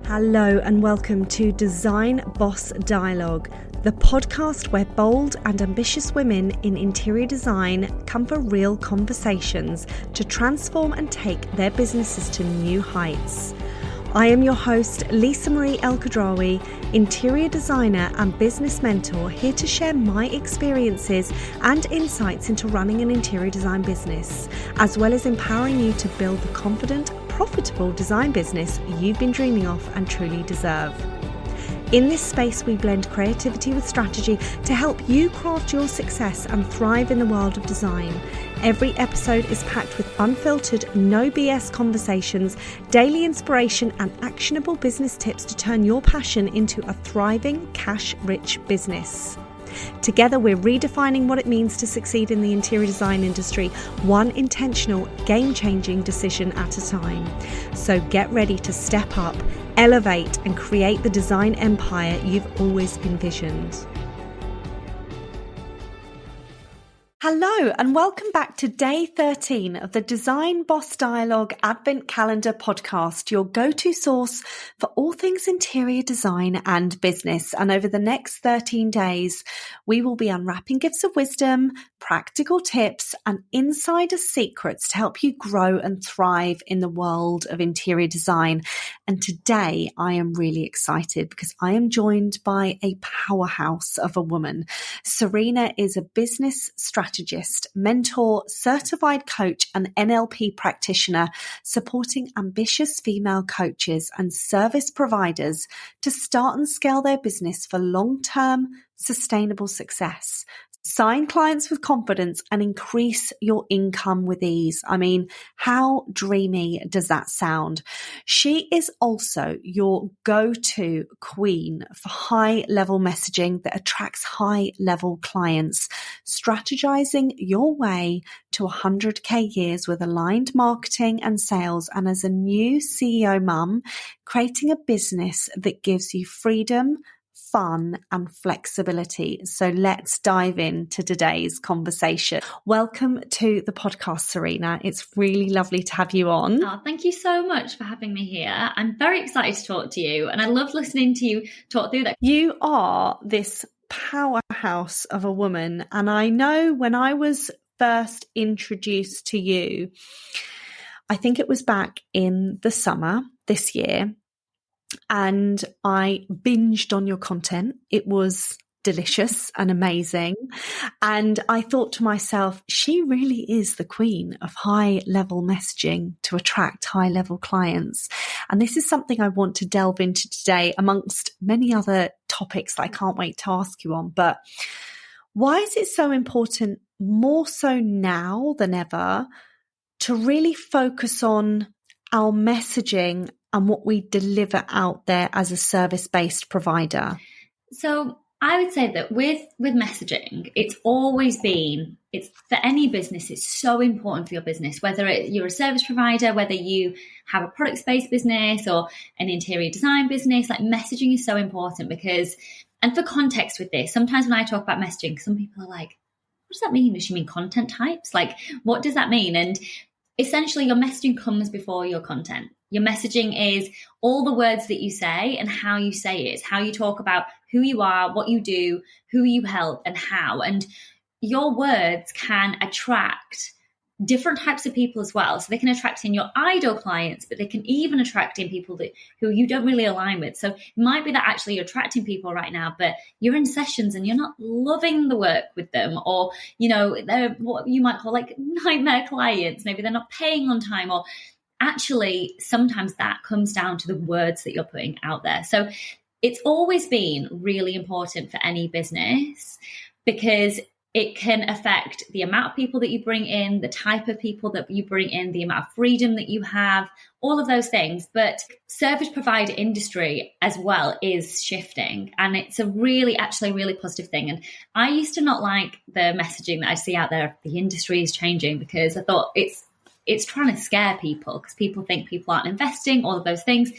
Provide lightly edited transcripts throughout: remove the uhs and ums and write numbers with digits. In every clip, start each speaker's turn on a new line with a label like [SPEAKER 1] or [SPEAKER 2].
[SPEAKER 1] Hello and welcome to Design Boss Dialogue, the podcast where bold and ambitious women in interior design come for real conversations to transform and take their businesses to new heights. I am your host, Lisa Marie El-Khadraoui, interior designer and business mentor, here to share my experiences and insights into running an interior design business, as well as empowering you to build the confident, profitable design business you've been dreaming of and truly deserve. In this space, we blend creativity with strategy to help you craft your success and thrive in the world of design. Every episode is packed with unfiltered, no BS conversations, daily inspiration, and actionable business tips to turn your passion into a thriving, cash-rich business. Together, we're redefining what it means to succeed in the interior design industry, one intentional, game-changing decision at a time. So get ready to step up, elevate, and create the design empire you've always envisioned. Hello and welcome back to day 13 of the Design Boss Dialogue Advent Calendar podcast, your go-to source for all things interior design and business. And over the next 13 days, we will be unwrapping gifts of wisdom, practical tips, and insider secrets to help you grow and thrive in the world of interior design. And today I am really excited because I am joined by a powerhouse of a woman. Serena is a business strategist, mentor, certified coach, and NLP practitioner, supporting ambitious female coaches and service providers to start and scale their business for long-term, sustainable success. Sign clients with confidence and increase your income with ease. I mean, how dreamy does that sound? She is also your go-to queen for high-level messaging that attracts high-level clients, strategizing your way to 100K years with aligned marketing and sales, and as a new CEO mum, creating a business that gives you freedom, fun and flexibility. So let's dive into today's conversation. Welcome to the podcast, Serena. It's really lovely to have you on.
[SPEAKER 2] Oh, thank you so much for having me here. I'm very excited to talk to you, and I love listening to you talk through that.
[SPEAKER 1] You are this powerhouse of a woman, and I know when I was first introduced to you, I think it was back in the summer this year, and I binged on your content. It was delicious and amazing. And I thought to myself, she really is the queen of high level messaging to attract high level clients. And this is something I want to delve into today, amongst many other topics that I can't wait to ask you on. But why is it so important, more so now than ever, to really focus on our messaging and what we deliver out there as a service-based provider?
[SPEAKER 2] So I would say that with messaging, it's always been, it's for any business, it's so important for your business, whether you're a service provider, whether you have a product-based business or an interior design business, like messaging is so important because, and for context with this, sometimes when I talk about messaging, some people are like, what does that mean? Does she mean content types? Like, what does that mean? And essentially your messaging comes before your content. Your messaging is all the words that you say and how you say it. It's how you talk about who you are, what you do, who you help, and how. And your words can attract different types of people as well. So they can attract in your ideal clients, but they can even attract in people who you don't really align with. So it might be that actually you're attracting people right now, but you're in sessions and you're not loving the work with them, or, you know, they're what you might call like nightmare clients. Maybe they're not paying on time, or actually sometimes that comes down to the words that you're putting out there. So it's always been really important for any business because it can affect the amount of people that you bring in, the type of people that you bring in, the amount of freedom that you have, all of those things. But service provider industry as well is shifting, and it's a really positive thing. And I used to not like the messaging that I see out there. The industry is changing because I thought it's trying to scare people because people think people aren't investing, all of those things.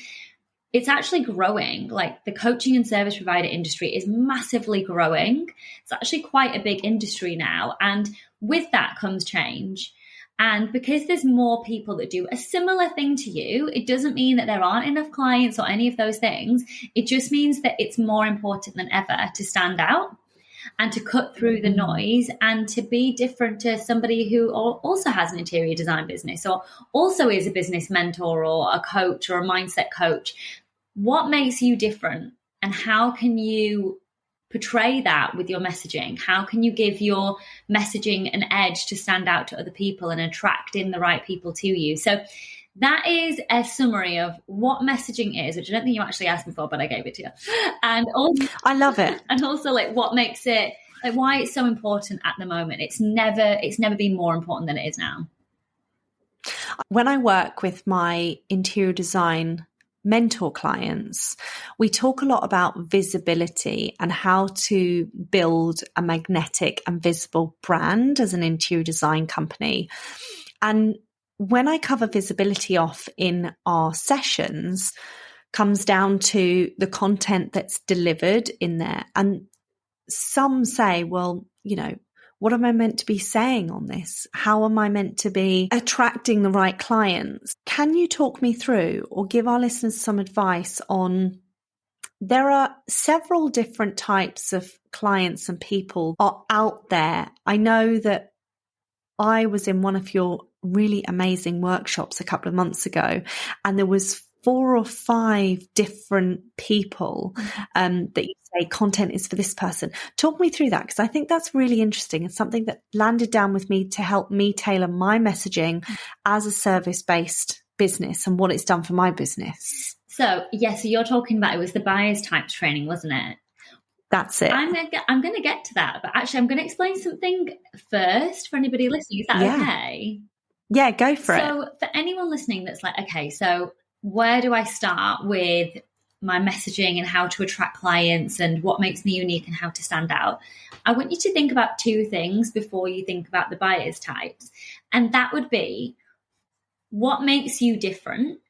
[SPEAKER 2] It's actually growing. Like the coaching and service provider industry is massively growing. It's actually quite a big industry now. And with that comes change. And because there's more people that do a similar thing to you, it doesn't mean that there aren't enough clients or any of those things. It just means that it's more important than ever to stand out and to cut through the noise and to be different to somebody who also has an interior design business or also is a business mentor or a coach or a mindset coach. What makes you different, and how can you portray that with your messaging? How can you give your messaging an edge to stand out to other people and attract in the right people to you? So that is a summary of what messaging is, which I don't think you actually asked me for, but I gave it to you. And also,
[SPEAKER 1] I love it.
[SPEAKER 2] And also like what makes it, like why it's so important at the moment. It's never been more important than it is now.
[SPEAKER 1] When I work with my interior design mentor clients, we talk a lot about visibility and how to build a magnetic and visible brand as an interior design company. And when I cover visibility off in our sessions, comes down to the content that's delivered in there. And some say, well, you know, what am I meant to be saying on this? How am I meant to be attracting the right clients? Can you talk me through or give our listeners some advice on, there are several different types of clients and people are out there. I know that I was in one of your really amazing workshops a couple of months ago, and there was 4 or 5 different people that you say content is for this person. Talk me through that, because I think that's really interesting. It's something that landed down with me to help me tailor my messaging as a service-based business and what it's done for my business.
[SPEAKER 2] So you're talking about, it was the buyer's types training, wasn't it?
[SPEAKER 1] That's it.
[SPEAKER 2] I'm going to get to that, but actually I'm going to explain something first for anybody listening. Is that okay?
[SPEAKER 1] Yeah, go for it.
[SPEAKER 2] So for anyone listening that's like, okay, so where do I start with my messaging and how to attract clients and what makes me unique and how to stand out? I want you to think about 2 things before you think about the buyer's types. And that would be what makes you different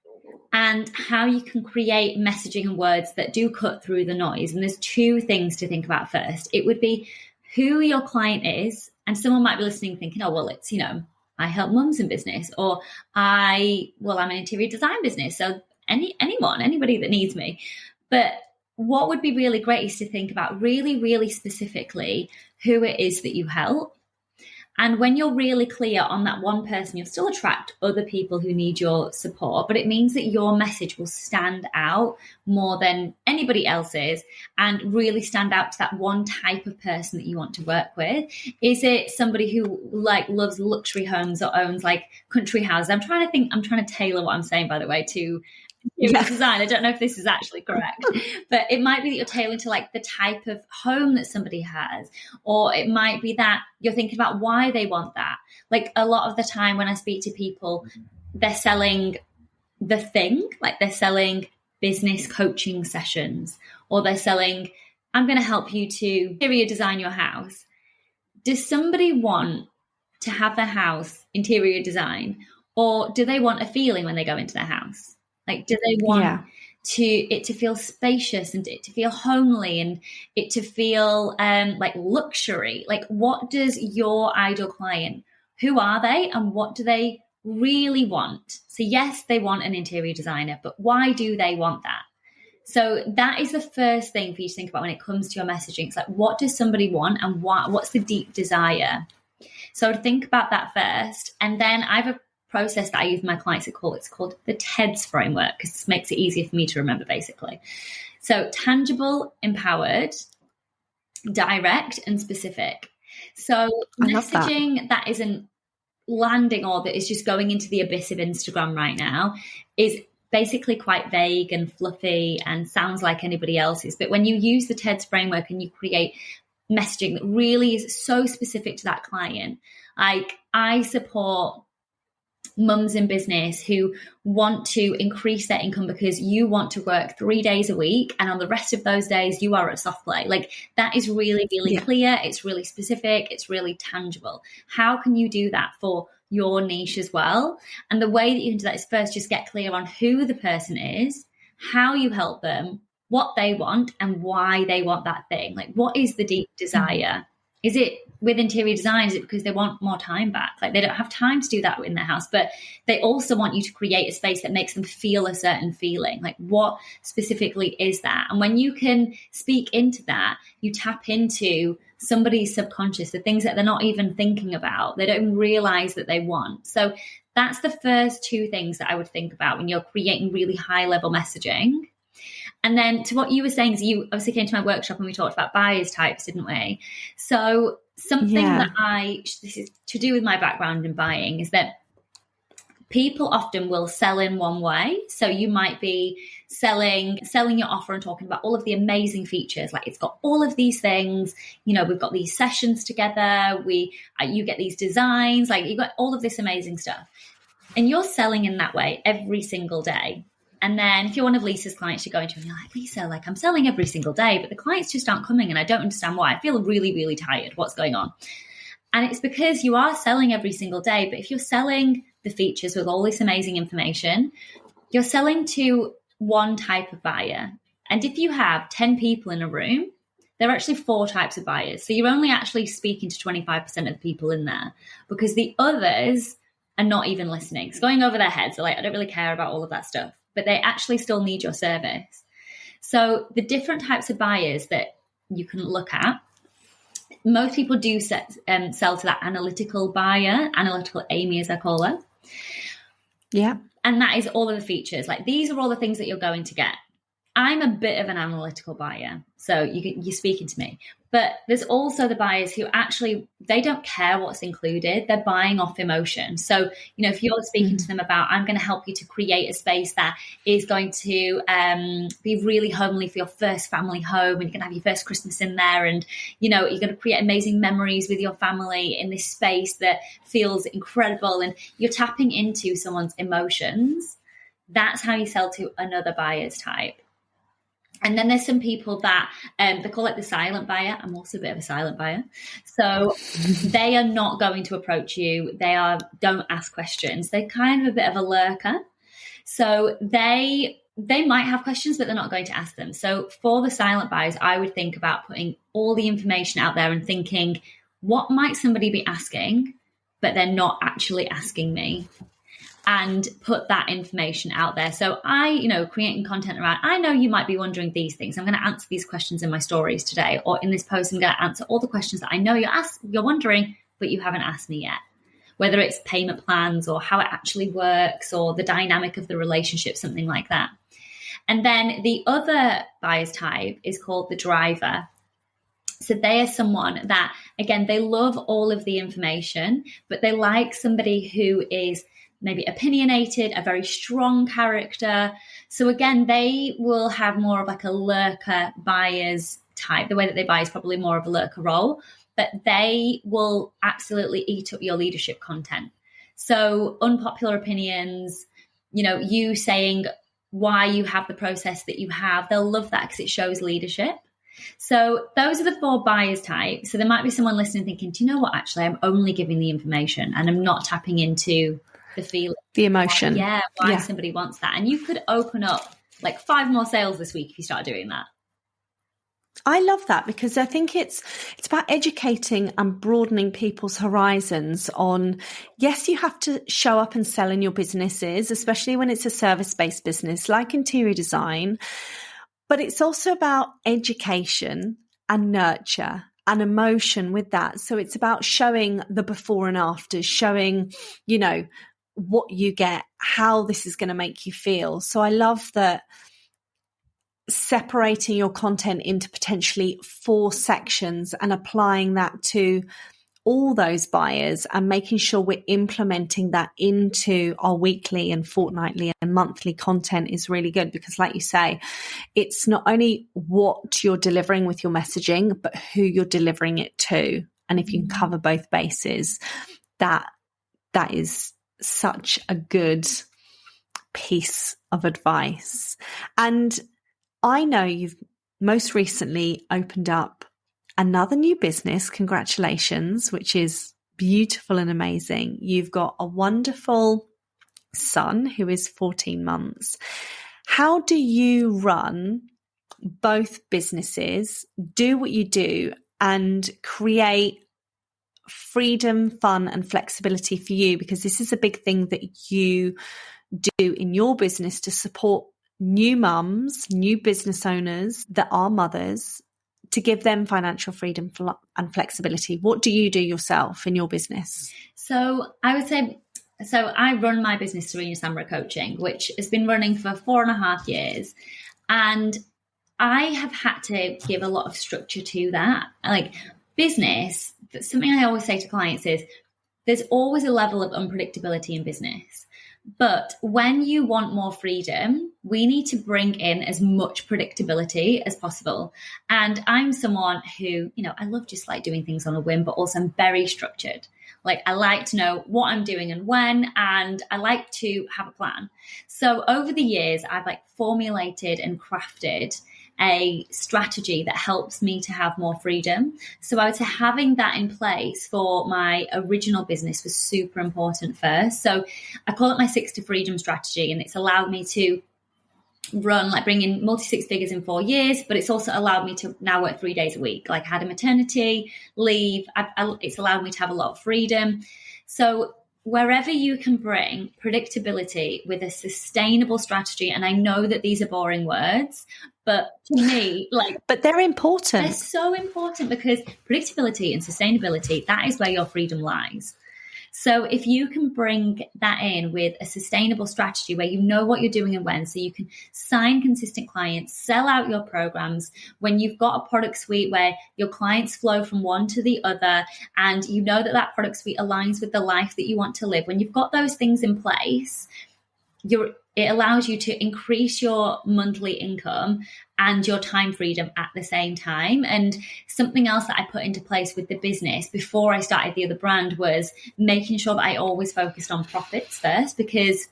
[SPEAKER 2] and how you can create messaging and words that do cut through the noise. And there's 2 things to think about first. It would be who your client is. And someone might be listening thinking, oh, well, it's, you know, I help mums in business, or I'm an interior design business. So anybody that needs me. But what would be really great is to think about really, really specifically who it is that you help. And when you're really clear on that one person, you'll still attract other people who need your support, but it means that your message will stand out more than anybody else's and really stand out to that one type of person that you want to work with. Is it somebody who like loves luxury homes or owns like country houses? I'm trying to tailor what I'm saying, by the way, to design. I don't know if this is actually correct, but it might be that you're tailoring to like the type of home that somebody has, or it might be that you're thinking about why they want that. Like a lot of the time when I speak to people, they're selling the thing, like they're selling business coaching sessions, or they're selling, I'm going to help you to interior design your house. Does somebody want to have their house interior design, or do they want a feeling when they go into their house? Like, do they want it to feel spacious and it to feel homely and it to feel like luxury? Like, what does your ideal client, who are they and what do they really want? So yes, they want an interior designer, but why do they want that? So that is the first thing for you to think about when it comes to your messaging. It's like, what does somebody want and what's the deep desire? So think about that first. And then I have a process that I use with my clients. It's called the TEDS framework, because this makes it easier for me to remember, basically. So tangible, empowered, direct, and specific. So messaging that isn't landing or that is just going into the abyss of Instagram right now is basically quite vague and fluffy and sounds like anybody else's. But when you use the TEDS framework and you create messaging that really is so specific to that client, like I support mums in business who want to increase their income because you want to work 3 days a week and on the rest of those days you are at soft play. Like that is really, really clear. It's really specific. It's really tangible. How can you do that for your niche as well? And the way that you can do that is first just get clear on who the person is, how you help them, what they want and why they want that thing. Like what is the deep desire? Is it with interior design, is it because they want more time back? Like they don't have time to do that in their house, but they also want you to create a space that makes them feel a certain feeling. Like what specifically is that? And when you can speak into that, you tap into somebody's subconscious, the things that they're not even thinking about, they don't even realize that they want. So that's the first two things that I would think about when you're creating really high level messaging. And then to what you were saying, is you obviously came to my workshop and we talked about buyers types, didn't we? So something that this is to do with my background in buying, is that people often will sell in one way. So you might be selling your offer and talking about all of the amazing features. Like it's got all of these things, we've got these sessions together. You get these designs, like you got all of this amazing stuff. And you're selling in that way every single day. And then if you're one of Lisa's clients, you're going to her and you're like, Lisa, like I'm selling every single day, but the clients just aren't coming and I don't understand why. I feel really, really tired. What's going on? And it's because you are selling every single day. But if you're selling the features with all this amazing information, you're selling to one type of buyer. And if you have 10 people in a room, there are actually 4 types of buyers. So you're only actually speaking to 25% of the people in there, because the others are not even listening. It's going over their heads. They're like, I don't really care about all of that stuff, but they actually still need your service. So the different types of buyers that you can look at, most people do sell to that analytical buyer, analytical Amy as I call her.
[SPEAKER 1] Yeah.
[SPEAKER 2] And that is all of the features. Like these are all the things that you're going to get. I'm a bit of an analytical buyer, so you're speaking to me. But there's also the buyers who actually, they don't care what's included. They're buying off emotion. So, if you're speaking to them about, I'm going to help you to create a space that is going to be really homely for your first family home, and you can have your first Christmas in there, and, you're going to create amazing memories with your family in this space that feels incredible, and you're tapping into someone's emotions. That's how you sell to another buyer's type. And then there's some people that they call it the silent buyer. I'm also a bit of a silent buyer. So they are not going to approach you. Don't ask questions. They're kind of a bit of a lurker. So they might have questions, but they're not going to ask them. So for the silent buyers, I would think about putting all the information out there and thinking, what might somebody be asking, but they're not actually asking me? And put that information out there. So creating content around, I know you might be wondering these things. I'm going to answer these questions in my stories today, or in this post, I'm going to answer all the questions that I know you're wondering, but you haven't asked me yet. Whether it's payment plans or how it actually works or the dynamic of the relationship, something like that. And then the other buyer's type is called the driver. So they are someone that, again, they love all of the information, but they like somebody who is maybe opinionated, a very strong character. So again, they will have more of like a lurker buyer's type. The way that they buy is probably more of a lurker role, but they will absolutely eat up your leadership content. So unpopular opinions, you saying why you have the process that you have, they'll love that because it shows leadership. So those are the 4 buyers types. So there might be someone listening thinking, do you know what, actually, I'm only giving the information and I'm not tapping into the feeling,
[SPEAKER 1] the emotion.
[SPEAKER 2] Why somebody wants that. And you could open up like 5 more sales this week if you start doing that.
[SPEAKER 1] I love that, because I think it's about educating and broadening people's horizons on, yes, you have to show up and sell in your businesses, especially when it's a service-based business like interior design, but it's also about education and nurture and emotion with that. So it's about showing the before and after, showing, what you get, how this is going to make you feel. So I love that separating your content into potentially 4 sections and applying that to all those buyers and making sure we're implementing that into our weekly and fortnightly and monthly content is really good, because like you say, it's not only what you're delivering with your messaging, but who you're delivering it to. And if you can cover both bases, that is such a good piece of advice. And I know you've most recently opened up another new business. Congratulations, which is beautiful and amazing. You've got a wonderful son who is 14 months. How do you run both businesses, do what you do, and create freedom, fun, and flexibility for you? Because this is a big thing that you do in your business to support new mums, new business owners that are mothers, to give them financial freedom and flexibility. What do you do yourself in your business?
[SPEAKER 2] So I would say, I run my business, Serena Samra Coaching, which has been running for 4.5 years. And I have had to give a lot of structure to that. Like business, something I always say to clients is there's always a level of unpredictability in business. But when you want more freedom, we need to bring in as much predictability as possible. And I'm someone who, I love just like doing things on a whim, but also I'm very structured. Like I like to know what I'm doing and when, and I like to have a plan. So over the years, I've like formulated and crafted a strategy that helps me to have more freedom. So I would say having that in place for my original business was super important first. So I call it my 6 to freedom strategy, and it's allowed me to bring in multi-six figures in 4 years, but it's also allowed me to now work 3 days a week. Like I had a maternity leave. It's allowed me to have a lot of freedom. So wherever you can bring predictability with a sustainable strategy, and I know that these are boring words, but to me,
[SPEAKER 1] but they're important.
[SPEAKER 2] They're so important because predictability and sustainability, that is where your freedom lies. So if you can bring that in with a sustainable strategy where you know what you're doing and when, so you can sign consistent clients, sell out your programs, when you've got a product suite where your clients flow from one to the other, and you know that that product suite aligns with the life that you want to live, when you've got those things in place, it allows you to increase your monthly income and your time freedom at the same time. And something else that I put into place with the business before I started the other brand was making sure that I always focused on profits first, because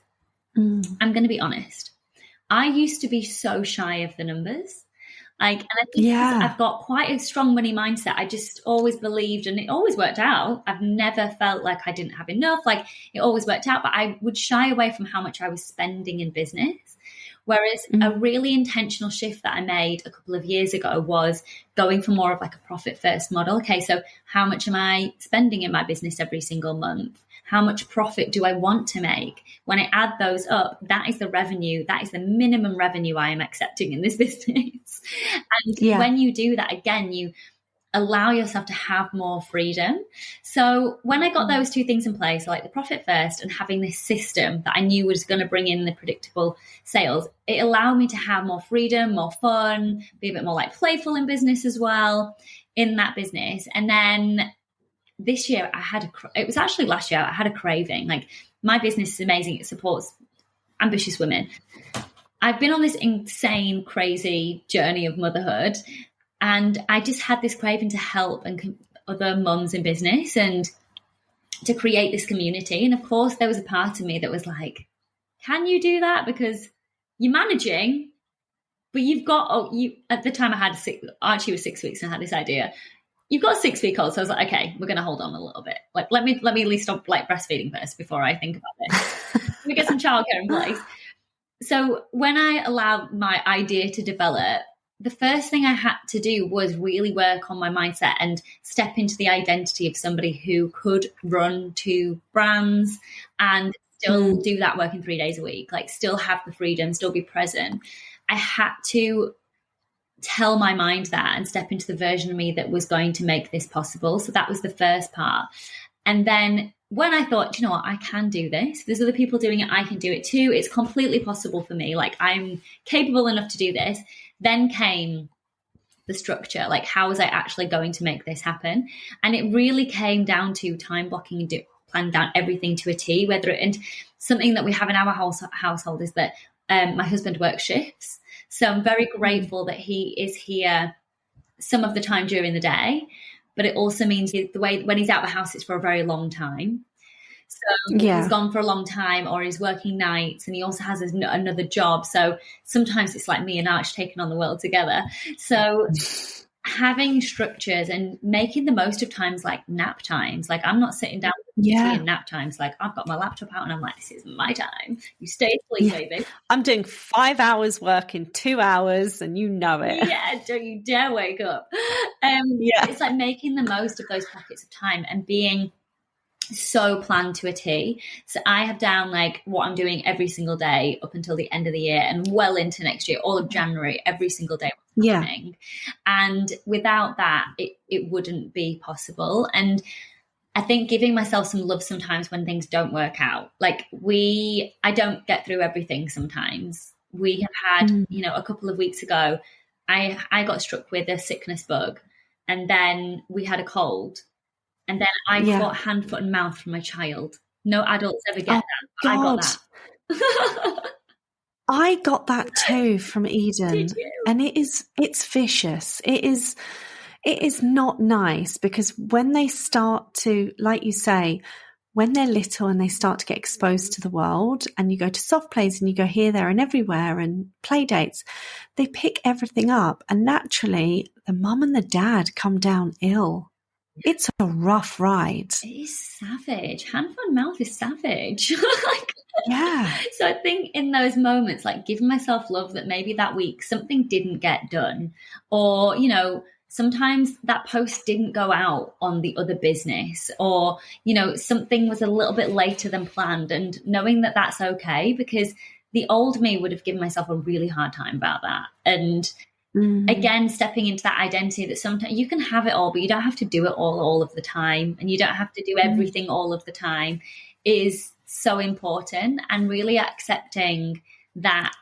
[SPEAKER 2] I'm going to be honest, I used to be so shy of the numbers. And I think I've got quite a strong money mindset. I just always believed, and it always worked out. I've never felt like I didn't have enough. Like it always worked out, but I would shy away from how much I was spending in business. Whereas a really intentional shift that I made a couple of years ago was going for more of like a profit first model. Okay, so how much am I spending in my business every single month? How much profit do I want to make? When I add those up, that is the revenue, that is the minimum revenue I am accepting in this business. And when you do that, again, you allow yourself to have more freedom. So when I got those two things in place, like the profit first and having this system that I knew was going to bring in the predictable sales, it allowed me to have more freedom, more fun, be a bit more like playful in business as well in that business. And then this year it was actually last year, I had a craving. Like my business is amazing. It supports ambitious women. I've been on this insane, crazy journey of motherhood, and I just had this craving to help and other mums in business and to create this community. And of course, there was a part of me that was like, can you do that? Because you're managing, but you've got, at the time Archie was 6 weeks and I had this idea. You've got a 6-week-old. So I was like, okay, we're going to hold on a little bit. Like, let me at least stop like breastfeeding first before I think about this. Let me get some childcare in place. So when I allowed my idea to develop, the first thing I had to do was really work on my mindset and step into the identity of somebody who could run 2 brands and still do that work in 3 days a week, like still have the freedom, still be present. I had to tell my mind that and step into the version of me that was going to make this possible. So that was the first part. And then when I thought, you know what, I can do this. There's other people doing it. I can do it too. It's completely possible for me. Like I'm capable enough to do this. Then came the structure. Like how was I actually going to make this happen? And it really came down to time blocking and planning down everything to a T. And something that we have in our household is that my husband works shifts. So I'm very grateful that he is here some of the time during the day, but it also means the way when he's out of the house, it's for a very long time. So he's gone for a long time, or he's working nights, and he also has another job. So sometimes it's like me and Arch taking on the world together. So having structures and making the most of times like nap times. Like I'm not sitting down with tea and nap times. Like I've got my laptop out and I'm like, this is my time. You stay asleep, baby.
[SPEAKER 1] I'm doing 5 hours work in 2 hours and you know it.
[SPEAKER 2] Yeah, don't you dare wake up. It's like making the most of those pockets of time and being so planned to a T. So I have down like what I'm doing every single day up until the end of the year and well into next year, all of January, every single day what's happening. And without that, it wouldn't be possible. And I think giving myself some love sometimes when things don't work out. Like I don't get through everything sometimes. We have had, a couple of weeks ago, I got struck with a sickness bug and then we had a cold. And then I got hand, foot and mouth from my child. No adults ever get that. But I got that.
[SPEAKER 1] I got that too from Eden.
[SPEAKER 2] Did you?
[SPEAKER 1] And it's vicious. It is not nice because when they start to, like you say, when they're little and they start to get exposed to the world and you go to soft plays and you go here, there and everywhere and play dates, they pick everything up. And naturally, the mum and the dad come down ill. It's a rough ride.
[SPEAKER 2] It is savage. Hand, foot, and mouth is savage.
[SPEAKER 1] Yeah.
[SPEAKER 2] So I think in those moments, like giving myself love that maybe that week something didn't get done, or, sometimes that post didn't go out on the other business, or, something was a little bit later than planned, and knowing that that's okay, because the old me would have given myself a really hard time about that. And again, stepping into that identity that sometimes you can have it all, but you don't have to do it all of the time. And you don't have to do everything all of the time is so important. And really accepting that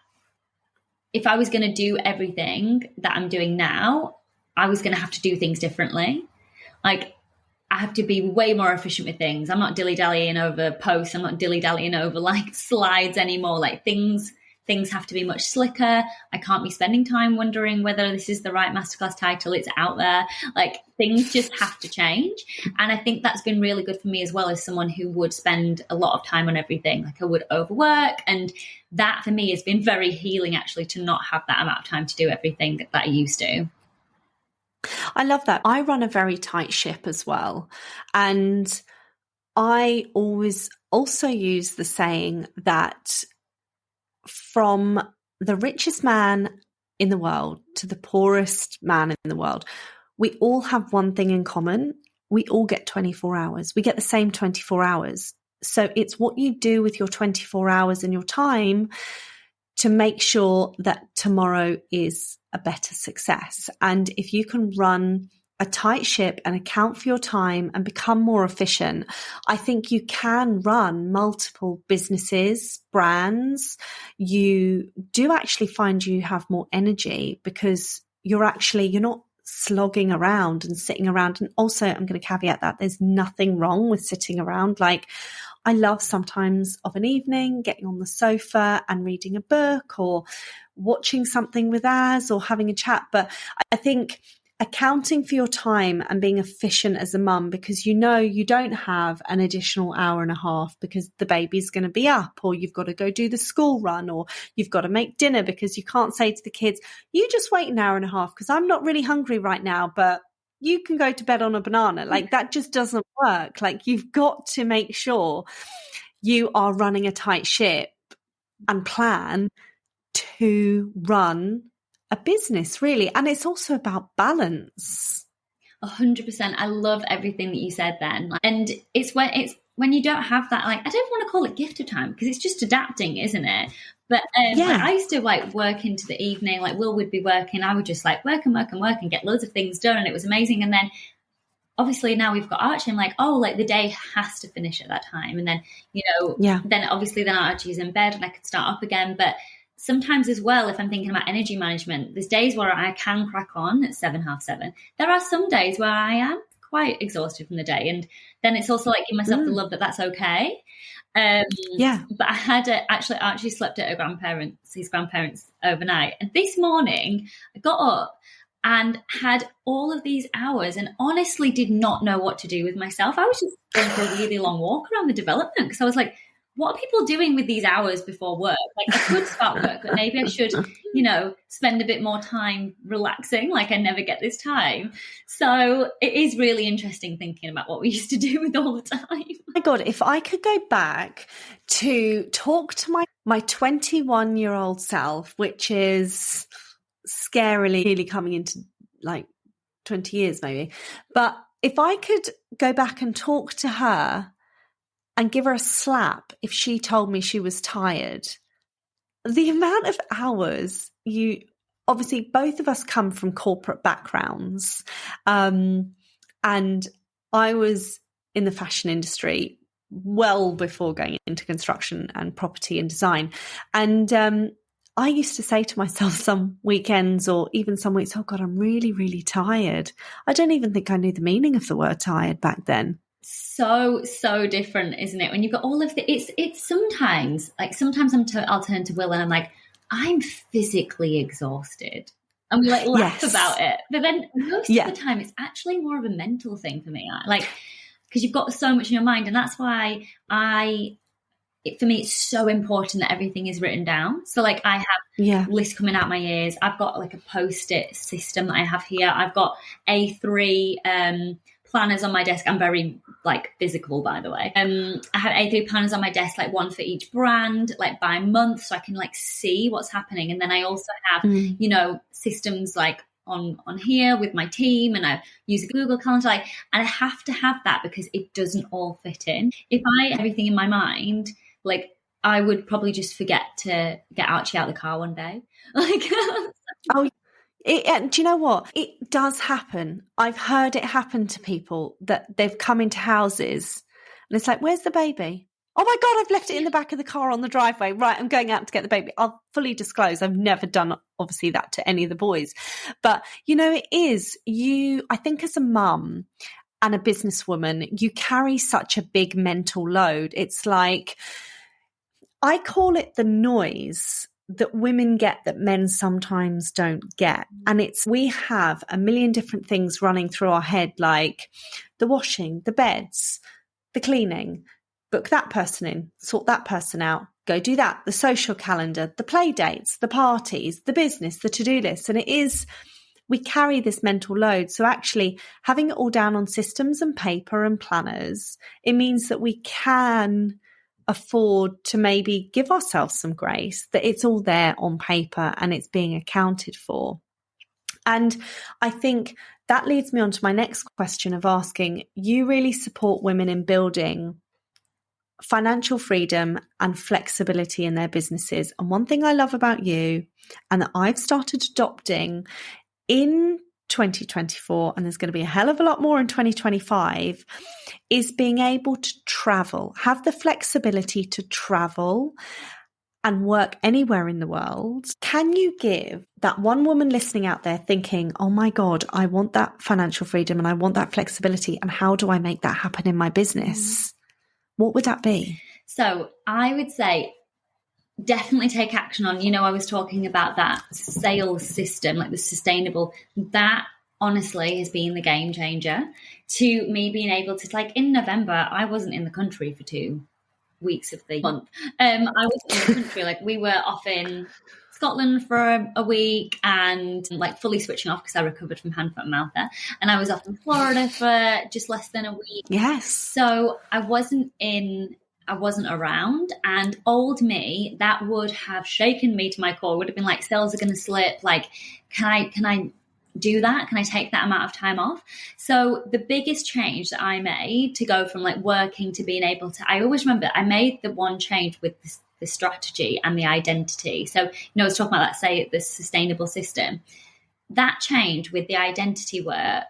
[SPEAKER 2] if I was going to do everything that I'm doing now, I was going to have to do things differently. Like I have to be way more efficient with things. I'm not dilly-dallying over posts. I'm not dilly-dallying over like slides anymore. Like things have to be much slicker. I can't be spending time wondering whether this is the right masterclass title. It's out there. Like things just have to change. And I think that's been really good for me as well as someone who would spend a lot of time on everything. Like I would overwork. And that for me has been very healing actually to not have that amount of time to do everything that I used to.
[SPEAKER 1] I love that. I run a very tight ship as well. And I always also use the saying that from the richest man in the world to the poorest man in the world, we all have one thing in common. We all get 24 hours. We get the same 24 hours. So it's what you do with your 24 hours and your time to make sure that tomorrow is a better success. And if you can run a tight ship and account for your time and become more efficient, I think you can run multiple businesses, brands. You do actually find you have more energy because you're not slogging around and sitting around. And also I'm going to caveat that there's nothing wrong with sitting around. Like I love sometimes of an evening getting on the sofa and reading a book or watching something with Az or having a chat. But I think accounting for your time and being efficient as a mum, because you don't have an additional hour and a half because the baby's going to be up, or you've got to go do the school run, or you've got to make dinner, because you can't say to the kids, you just wait an hour and a half because I'm not really hungry right now, but you can go to bed on a banana. Like that just doesn't work. Like you've got to make sure you are running a tight ship and plan to run a business, really. And it's also about balance.
[SPEAKER 2] 100%. I love everything that you said then. And it's when you don't have that, like, I don't want to call it gift of time because it's just adapting, isn't it? But like, I used to like work into the evening, like Will would be working. I would just like work and get loads of things done. And it was amazing. And then obviously now we've got Archie. I'm like, oh, like the day has to finish at that time. And then, then obviously then Archie's in bed and I could start up again. But sometimes as well, if I'm thinking about energy management, there's days where I can crack on at 7:30. There are some days where I am quite exhausted from the day. And then it's also like give myself the love that that's okay. But I had actually Archie slept at his grandparents overnight. And this morning I got up and had all of these hours and honestly did not know what to do with myself. I was just going for a really long walk around the development because I was like, what are people doing with these hours before work? Like, I could start work, but maybe I should, spend a bit more time relaxing. Like, I never get this time. So it is really interesting thinking about what we used to do with all the time.
[SPEAKER 1] Oh my God, if I could go back to talk to my 21-year-old self, which is scarily really coming into like 20 years maybe. But if I could go back and talk to her and give her a slap if she told me she was tired, the amount of hours obviously both of us come from corporate backgrounds. And I was in the fashion industry well before going into construction and property and design. And I used to say to myself some weekends or even some weeks, oh God, I'm really, really tired. I don't even think I knew the meaning of the word tired back then.
[SPEAKER 2] So different, isn't it? When you've got all of the, it's sometimes I'll turn to Will and I'm like, I'm physically exhausted. And we like laugh about it. But then most of the time, it's actually more of a mental thing for me. Like, because you've got so much in your mind. And that's why for me, it's so important that everything is written down. So like I have lists coming out my ears. I've got like a Post-it system that I have here. I've got A3 planners on my desk. I'm very like physical, by the way. I have A3 planners on my desk, like one for each brand, like by month, so I can like see what's happening. And then I also have, systems like on here with my team, and I use a Google Calendar, and I have to have that because it doesn't all fit in. If I had everything in my mind, like I would probably just forget to get Archie out of the car one day. Like,
[SPEAKER 1] do you know what? It does happen. I've heard it happen to people that they've come into houses and it's like, where's the baby? Oh my God, I've left it in the back of the car on the driveway. Right, I'm going out to get the baby. I'll fully disclose, I've never done, obviously, that to any of the boys. But, it is I think as a mum and a businesswoman, you carry such a big mental load. It's like, I call it the noise that women get that men sometimes don't get. And we have a million different things running through our head, like the washing, the beds, the cleaning, book that person in, sort that person out, go do that, the social calendar, the play dates, the parties, the business, the to-do list. And we carry this mental load. So actually having it all down on systems and paper and planners, it means that we can afford to maybe give ourselves some grace, that it's all there on paper and it's being accounted for. And I think that leads me on to my next question of asking, you really support women in building financial freedom and flexibility in their businesses. And one thing I love about you, and that I've started adopting in 2024, and there's going to be a hell of a lot more in 2025, is being able to travel, have the flexibility to travel and work anywhere in the world. Can you give that one woman listening out there thinking, oh my God, I want that financial freedom and I want that flexibility, and how do I make that happen in my business? What would that be?
[SPEAKER 2] So I would say definitely take action on, I was talking about that sales system, like the sustainable, that honestly has been the game changer to me being able to, like in November, I wasn't in the country for 2 weeks of the month. I wasn't in the country, like we were off in Scotland for a week and like fully switching off because I recovered from hand, foot and mouth there. And I was off in Florida for just less than a week.
[SPEAKER 1] Yes.
[SPEAKER 2] So I wasn't around, and old me, that would have shaken me to my core, would have been like, sales are going to slip. Like, can I do that? Can I take that amount of time off? So the biggest change that I made to go from like working to being able to, I always remember I made the one change with the strategy and the identity. So, I was talking about that, say the sustainable system, that change with the identity work.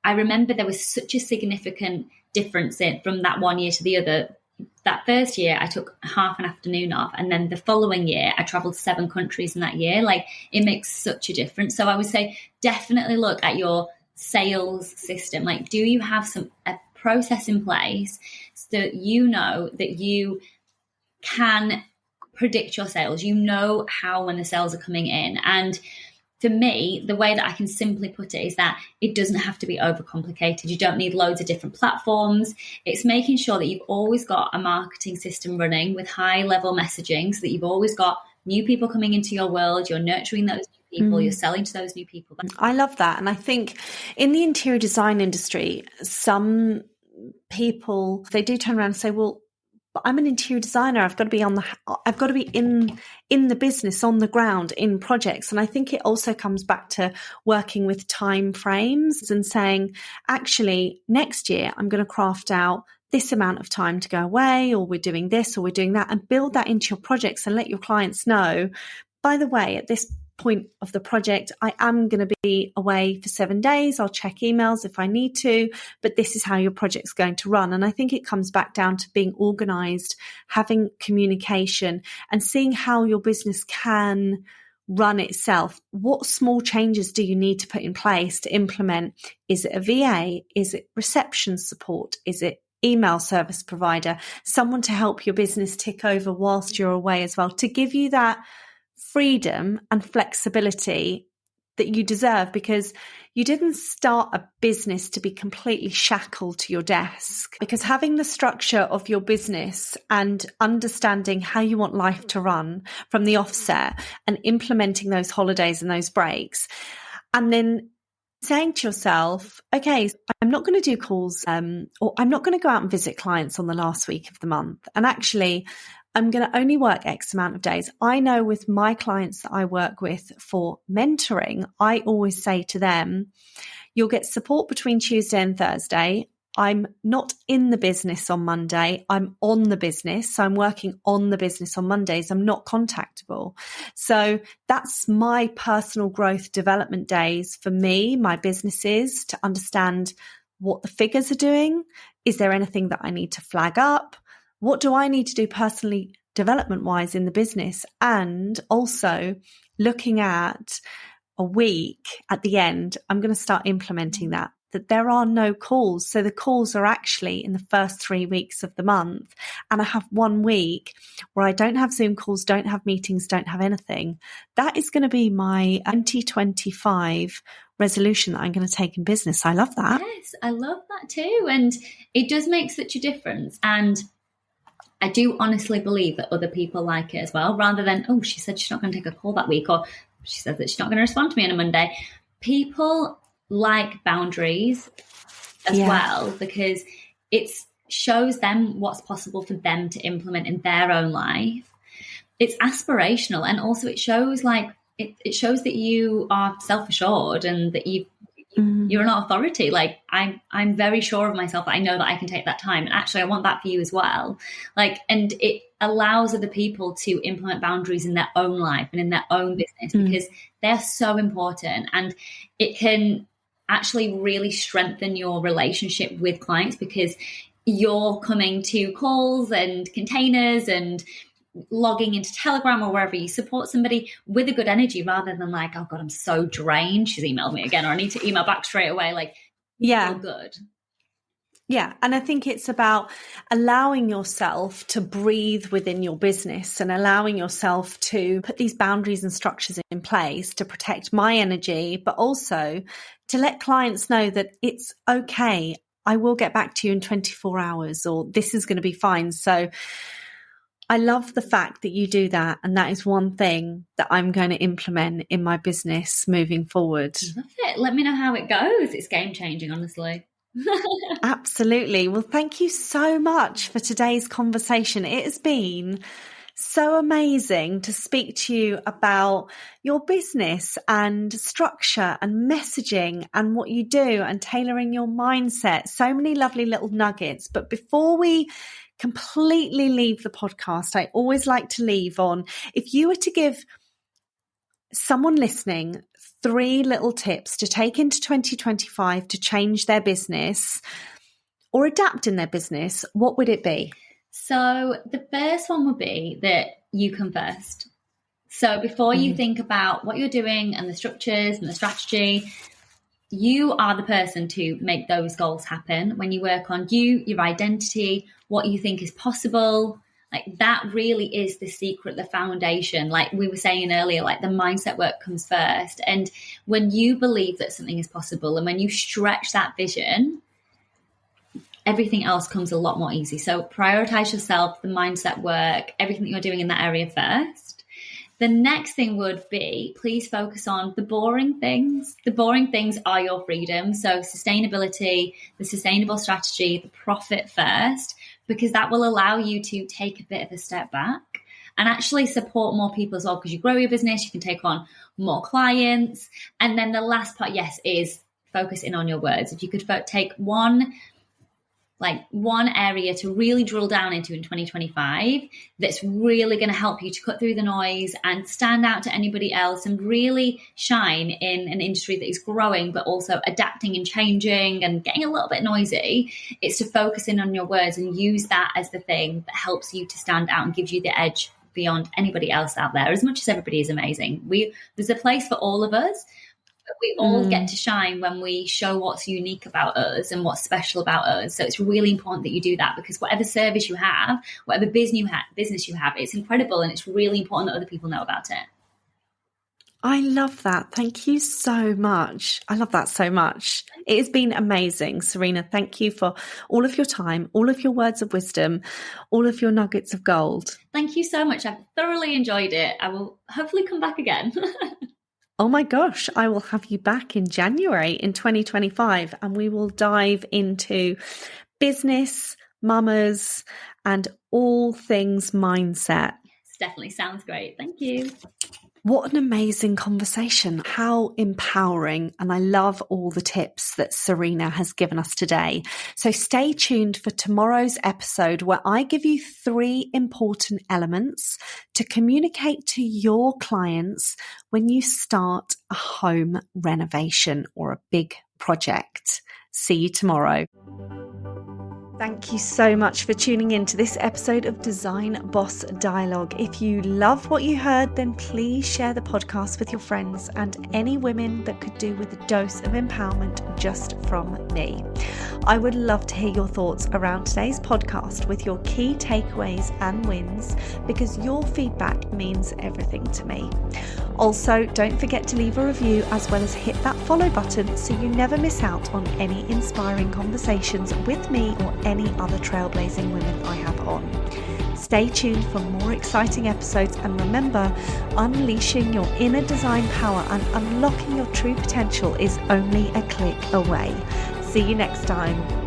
[SPEAKER 2] I remember there was such a significant difference from that one year to the other. That first year, I took half an afternoon off. And then the following year, I traveled 7 countries in that year. Like, it makes such a difference. So I would say definitely look at your sales system. Like, do you have a process in place so that you know that you can predict your sales? You know how when the sales are coming in. And for me, the way that I can simply put it is that it doesn't have to be overcomplicated. You don't need loads of different platforms. It's making sure that you've always got a marketing system running with high level messaging, so that you've always got new people coming into your world. You're nurturing those new people. You're selling to those new people.
[SPEAKER 1] I love that. And I think in the interior design industry, some people, they do turn around and say, well, but I'm an interior designer. I've got to be in the business, on the ground, in projects. And I think it also comes back to working with time frames and saying, actually, next year, I'm going to craft out this amount of time to go away, or we're doing this, or we're doing that, and build that into your projects and let your clients know, by the way, at this point of the project, I am going to be away for 7 days. I'll check emails if I need to, but this is how your project's going to run. And I think it comes back down to being organized, having communication, and seeing how your business can run itself. What small changes do you need to put in place to implement? Is it a VA? Is it reception support? Is it email service provider? Someone to help your business tick over whilst you're away as well, to give you that freedom and flexibility that you deserve, because you didn't start a business to be completely shackled to your desk. Because having the structure of your business and understanding how you want life to run from the offset and implementing those holidays and those breaks, and then saying to yourself, okay, I'm not going to do calls, or I'm not going to go out and visit clients on the last week of the month. And actually, I'm going to only work X amount of days. I know with my clients that I work with for mentoring, I always say to them, you'll get support between Tuesday and Thursday. I'm not in the business on Monday. I'm on the business. So I'm working on the business on Mondays. I'm not contactable. So that's my personal growth development days for me, my businesses, to understand what the figures are doing. Is there anything that I need to flag up? What do I need to do personally development-wise in the business? And also looking at a week at the end, I'm going to start implementing that there are no calls. So the calls are actually in the first 3 weeks of the month. And I have 1 week where I don't have Zoom calls, don't have meetings, don't have anything. That is going to be my 2025 resolution that I'm going to take in business. I love that.
[SPEAKER 2] Yes, I love that too. And it does make such a difference. And I do honestly believe that other people like it as well, rather than, oh, she said she's not going to take a call that week, or she said that she's not going to respond to me on a Monday. People like boundaries as well, because it shows them what's possible for them to implement in their own life. It's aspirational, and also it shows it shows that you are self-assured and that you're an authority. Like I'm very sure of myself. I know that I can take that time, and actually I want that for you as well. And it allows other people to implement boundaries in their own life and in their own business, because they're so important, and it can actually really strengthen your relationship with clients, because you're coming to calls and containers and logging into Telegram or wherever you support somebody with a good energy, rather than like, oh God, I'm so drained, she's emailed me again, or I need to email back straight away. Feel good.
[SPEAKER 1] Yeah. And I think it's about allowing yourself to breathe within your business and allowing yourself to put these boundaries and structures in place to protect my energy, but also to let clients know that it's okay. I will get back to you in 24 hours, or this is going to be fine. So I love the fact that you do that. And that is one thing that I'm going to implement in my business moving forward.
[SPEAKER 2] Love it. Let me know how it goes. It's game changing, honestly.
[SPEAKER 1] Absolutely. Well, thank you so much for today's conversation. It has been so amazing to speak to you about your business and structure and messaging and what you do and tailoring your mindset. So many lovely little nuggets. But before we completely leave the podcast, I always like to leave on, if you were to give someone listening 3 little tips to take into 2025 to change their business or adapt in their business, what would it be?
[SPEAKER 2] So the first one would be that you come first. So before you think about what you're doing and the structures and the strategy, you are the person to make those goals happen. When you work on you, your identity, what you think is possible, Like that really is the secret, the foundation. Like we were saying earlier, like the mindset work comes first. And when you believe that something is possible and when you stretch that vision, everything else comes a lot more easy. So prioritize yourself, the mindset work, everything that you're doing in that area first. The next thing would be, please focus on the boring things. The boring things are your freedom. So sustainability, the sustainable strategy, the profit first, because that will allow you to take a bit of a step back and actually support more people as well. Because you grow your business, you can take on more clients. And then the last part, yes, is focusing on your words. If you could take one area to really drill down into in 2025 that's really going to help you to cut through the noise and stand out to anybody else and really shine in an industry that is growing but also adapting and changing and getting a little bit noisy, it's to focus in on your words and use that as the thing that helps you to stand out and gives you the edge beyond anybody else out there. As much as everybody is amazing, there's a place for all of us. But we all get to shine when we show what's unique about us and what's special about us. So it's really important that you do that, because whatever service you have, whatever business you have, it's incredible, and it's really important that other people know about it.
[SPEAKER 1] I love that. Thank you so much. I love that so much. It has been amazing, Serena. Thank you for all of your time, all of your words of wisdom, all of your nuggets of gold.
[SPEAKER 2] Thank you so much. I've thoroughly enjoyed it. I will hopefully come back again.
[SPEAKER 1] Oh my gosh, I will have you back in January in 2025, and we will dive into business, mamas, and all things mindset.
[SPEAKER 2] Yes, definitely sounds great. Thank you.
[SPEAKER 1] What an amazing conversation. How empowering. And I love all the tips that Serena has given us today. So stay tuned for tomorrow's episode, where I give you 3 important elements to communicate to your clients when you start a home renovation or a big project. See you tomorrow. Thank you so much for tuning in to this episode of Design Boss Dialogue. If you love what you heard, then please share the podcast with your friends and any women that could do with a dose of empowerment just from me. I would love to hear your thoughts around today's podcast with your key takeaways and wins, because your feedback means everything to me. Also, don't forget to leave a review as well as hit that follow button so you never miss out on any inspiring conversations with me or any other trailblazing women I have on. Stay tuned for more exciting episodes, and remember, unleashing your inner design power and unlocking your true potential is only a click away. See you next time.